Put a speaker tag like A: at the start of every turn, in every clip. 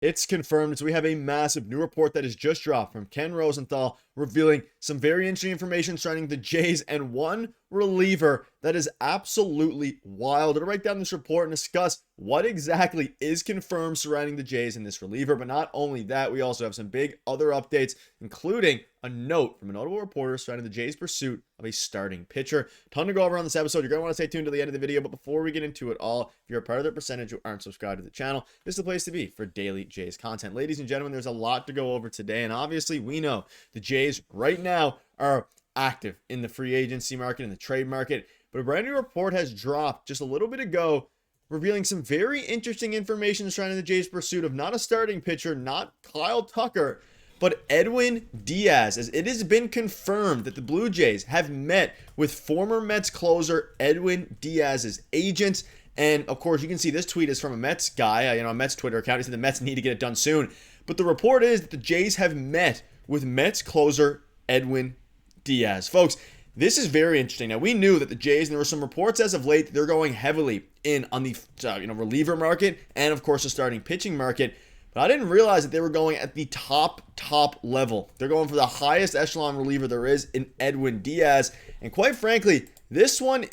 A: It's confirmed. So we have a massive new report that has just dropped from Ken Rosenthal revealing some very interesting information surrounding the Jays and one reliever that is absolutely wild. I'll write down this report and discuss what exactly is confirmed surrounding the Jays and this reliever. But not only that, we also have some big other updates, including a note from a notable reporter surrounding the Jays' pursuit of a starting pitcher. Ton to go over on this episode. You're going to want to stay tuned to the end of the video. But before we get into it all, if you're a part of the percentage who aren't subscribed to the channel, this is the place to be for daily Jays content. Ladies and gentlemen, there's a lot to go over today. And obviously, we know the Jays right now are active in the free agency market, in the trade market. But a brand new report has dropped just a little bit ago, revealing some very interesting information surrounding the Jays' pursuit of not a starting pitcher, not Kyle Tucker, but Edwin Díaz, as it has been confirmed that the Blue Jays have met with former Mets closer Edwin Díaz's agent. And of course, you can see this tweet is from a Mets guy, a Mets Twitter account. He said the Mets need to get it done soon. But the report is that the Jays have met with Mets closer Edwin Díaz. Folks, this is very interesting. Now, we knew that the Jays, and there were some reports as of late, that they're going heavily in on the reliever market and, of course, the starting pitching market. But I didn't realize that they were going at the top level. They're going for the highest echelon reliever there is in Edwin Díaz. And quite frankly, this one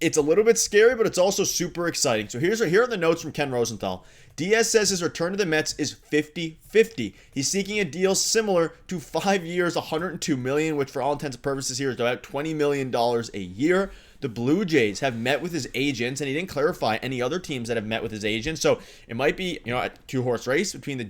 A: it's a little bit scary, but it's also super exciting. So here are the notes from Ken Rosenthal. Diaz says his return to the Mets is 50-50. He's seeking a deal similar to 5 years, $102 million, which for all intents and purposes here is about $20 million a year. The Blue Jays have met with his agents, and he didn't clarify any other teams that have met with his agents. So it might be, a two-horse race between the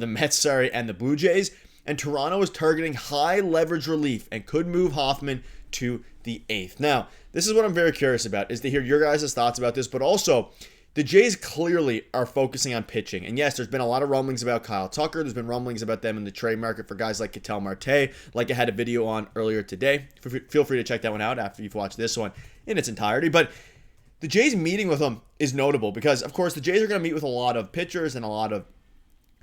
A: Mets, and the Blue Jays. And Toronto is targeting high leverage relief and could move Hoffman to the 8th. Now, this is what I'm very curious about, is to hear your guys' thoughts about this, but also the Jays clearly are focusing on pitching. And yes, there's been a lot of rumblings about Kyle Tucker. There's been rumblings about them in the trade market for guys like Ketel Marte, like I had a video on earlier today. Feel free to check that one out after you've watched this one in its entirety. But the Jays meeting with them is notable because, of course, the Jays are going to meet with a lot of pitchers and a lot of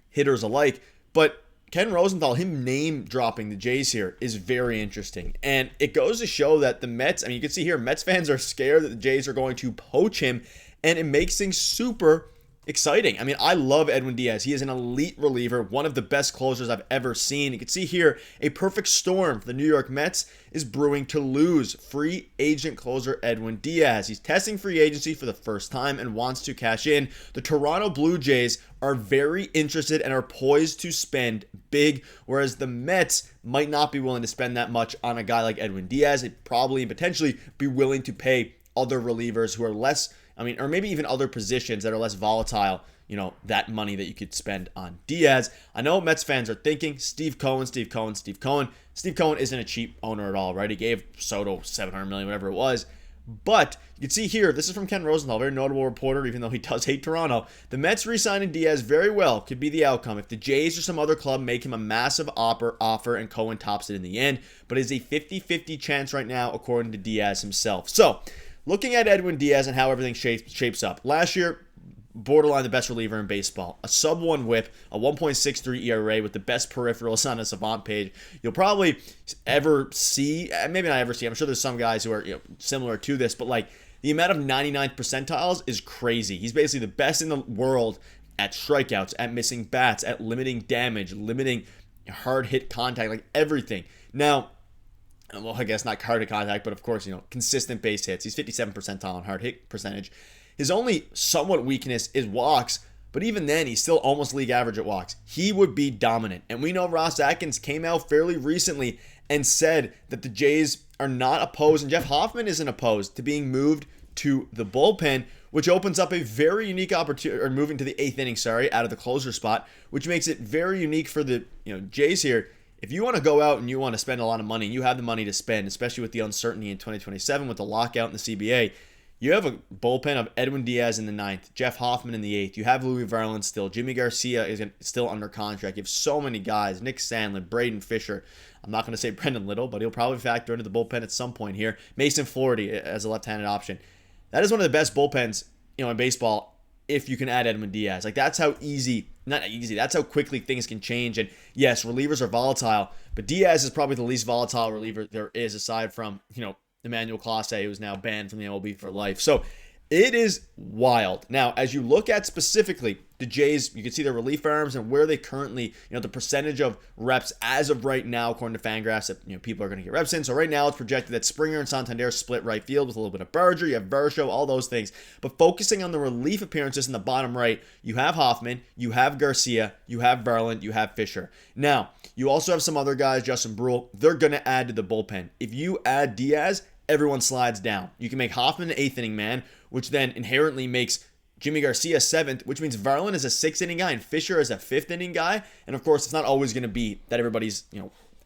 A: hitters alike. But Ken Rosenthal, him name dropping the Jays here is very interesting. And it goes to show that the Mets, you can see here, Mets fans are scared that the Jays are going to poach him. And it makes things super exciting. I love Edwin Díaz. He is an elite reliever, one of the best closers I've ever seen. You can see here, a perfect storm for the New York Mets is brewing to lose free agent closer Edwin Díaz. He's testing free agency for the first time and wants to cash in. The Toronto Blue Jays are very interested and are poised to spend big, whereas the Mets might not be willing to spend that much on a guy like Edwin Díaz. They'd probably and potentially be willing to pay other relievers who are less, or maybe even other positions that are less volatile, that money that you could spend on Diaz. I know Mets fans are thinking, Steve Cohen. Steve Cohen isn't a cheap owner at all, right? He gave Soto $700 million, whatever it was. But you can see here, this is from Ken Rosenthal, very notable reporter, even though he does hate Toronto. The Mets re-signing Diaz very well could be the outcome if the Jays or some other club make him a massive offer and Cohen tops it in the end. But it's a 50-50 chance right now, according to Diaz himself. So, looking at Edwin Díaz and how everything shapes up. Last year, borderline the best reliever in baseball. A sub-1 whip, a 1.63 ERA with the best peripherals on a Savant page you'll probably ever see. Maybe not ever see. I'm sure there's some guys who are similar to this, but the amount of 99th percentiles is crazy. He's basically the best in the world at strikeouts, at missing bats, at limiting damage, limiting hard hit contact, everything. Now, well, I guess not hard hit contact, but of course, consistent base hits. He's 57th percentile on hard hit percentage. His only somewhat weakness is walks, but even then, he's still almost league average at walks. He would be dominant. And we know Ross Atkins came out fairly recently and said that the Jays are not opposed, and Jeff Hoffman isn't opposed to being moved to the bullpen, which opens up a very unique opportunity, or moving to the 8th inning, out of the closer spot, which makes it very unique for the Jays here. If you want to go out and you want to spend a lot of money, and you have the money to spend, especially with the uncertainty in 2027 with the lockout in the CBA, you have a bullpen of Edwin Díaz in the 9th, Jeff Hoffman in the 8th. You have Louis Verlin still. Jimmy Garcia is still under contract. You have so many guys. Nick Sandlin, Braden Fisher. I'm not going to say Brendan Little, but he'll probably factor into the bullpen at some point here. Mason Flaherty as a left-handed option. That is one of the best bullpens, in baseball, if you can add Edwin Díaz. That's how that's how quickly things can change. And yes, relievers are volatile, but Diaz is probably the least volatile reliever there is, aside from, Emmanuel Clase, who's now banned from the MLB for life. So It is wild. Now, as you look at specifically the Jays, you can see their relief arms and where they currently, the percentage of reps as of right now, according to Fangraphs, that people are going to get reps in. So right now, it's projected that Springer and Santander split right field with a little bit of Berger. You have Versho, all those things. But focusing on the relief appearances in the bottom right, you have Hoffman, you have Garcia, you have Verland, you have Fisher. Now, you also have some other guys, Justin Brule. They're going to add to the bullpen. If you add Diaz, everyone slides down. You can make Hoffman an 8th inning man, which then inherently makes Jimmy Garcia 7th, which means Verland is a 6th inning guy and Fisher is a 5th inning guy. And of course, it's not always going to be that everybody's,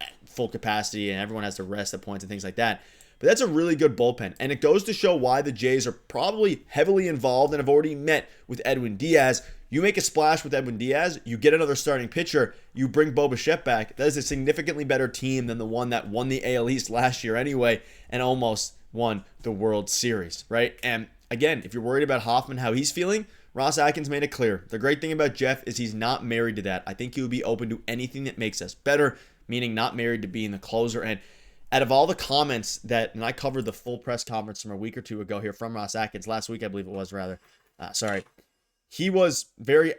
A: at full capacity and everyone has to rest at points and things like that. But that's a really good bullpen. And it goes to show why the Jays are probably heavily involved and have already met with Edwin Díaz. You make a splash with Edwin Díaz, you get another starting pitcher, you bring Bichette back. That is a significantly better team than the one that won the AL East last year anyway and almost won the World Series, right? And again, if you're worried about Hoffman, how he's feeling, Ross Atkins made it clear. The great thing about Jeff is he's not married to that. I think he would be open to anything that makes us better, meaning not married to being the closer. And out of all the comments and I covered the full press conference from a week or two ago here from Ross Atkins, last week I believe it was rather, he was very,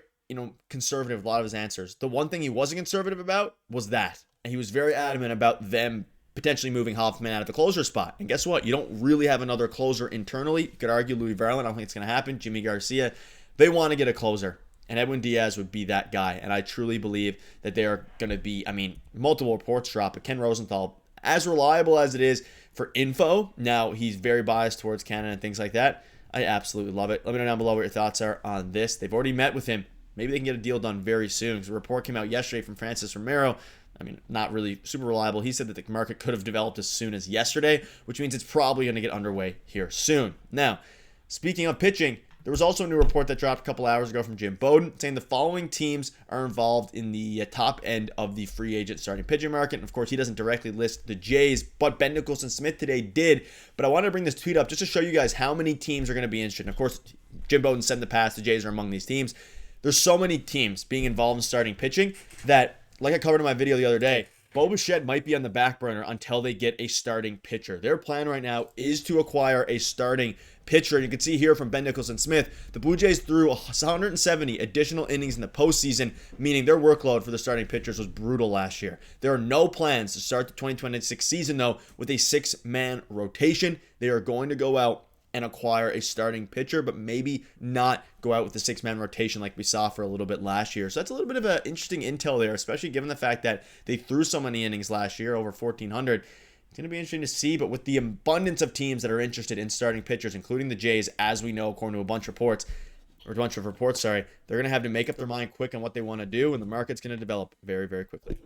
A: conservative with a lot of his answers. The one thing he wasn't conservative about was that. And he was very adamant about them potentially moving Hoffman out of the closer spot. And guess what? You don't really have another closer internally. You could argue Louis Verland. I don't think it's going to happen. Jimmy Garcia. They want to get a closer. And Edwin Díaz would be that guy. And I truly believe that they are going to be, multiple reports drop. But Ken Rosenthal, as reliable as it is for info, now he's very biased towards Canada and things like that. I absolutely love it. Let me know down below what your thoughts are on this. They've already met with him. Maybe they can get a deal done very soon. Because a report came out yesterday from Francis Romero. Not really super reliable. He said that the market could have developed as soon as yesterday, which means it's probably going to get underway here soon. Now, speaking of pitching, there was also a new report that dropped a couple hours ago from Jim Bowden saying the following teams are involved in the top end of the free agent starting pitching market. And of course, he doesn't directly list the Jays, but Ben Nicholson-Smith today did. But I wanted to bring this tweet up just to show you guys how many teams are going to be interested. And of course, Jim Bowden said in the past the Jays are among these teams. There's so many teams being involved in starting pitching that, like I covered in my video the other day, Bichette might be on the back burner until they get a starting pitcher. Their plan right now is to acquire a starting pitcher. And you can see here from Ben Nicholson-Smith, the Blue Jays threw 170 additional innings in the postseason, meaning their workload for the starting pitchers was brutal last year. There are no plans to start the 2026 season, though, with a 6-man rotation. They are going to go out and acquire a starting pitcher, but maybe not go out with the 6-man rotation like we saw for a little bit last year. So that's a little bit of an interesting intel there, especially given the fact that they threw so many innings last year, over 1,400. It's going to be interesting to see, but with the abundance of teams that are interested in starting pitchers, including the Jays, as we know, according to a bunch of reports, they're going to have to make up their mind quick on what they want to do, and the market's going to develop very, very quickly.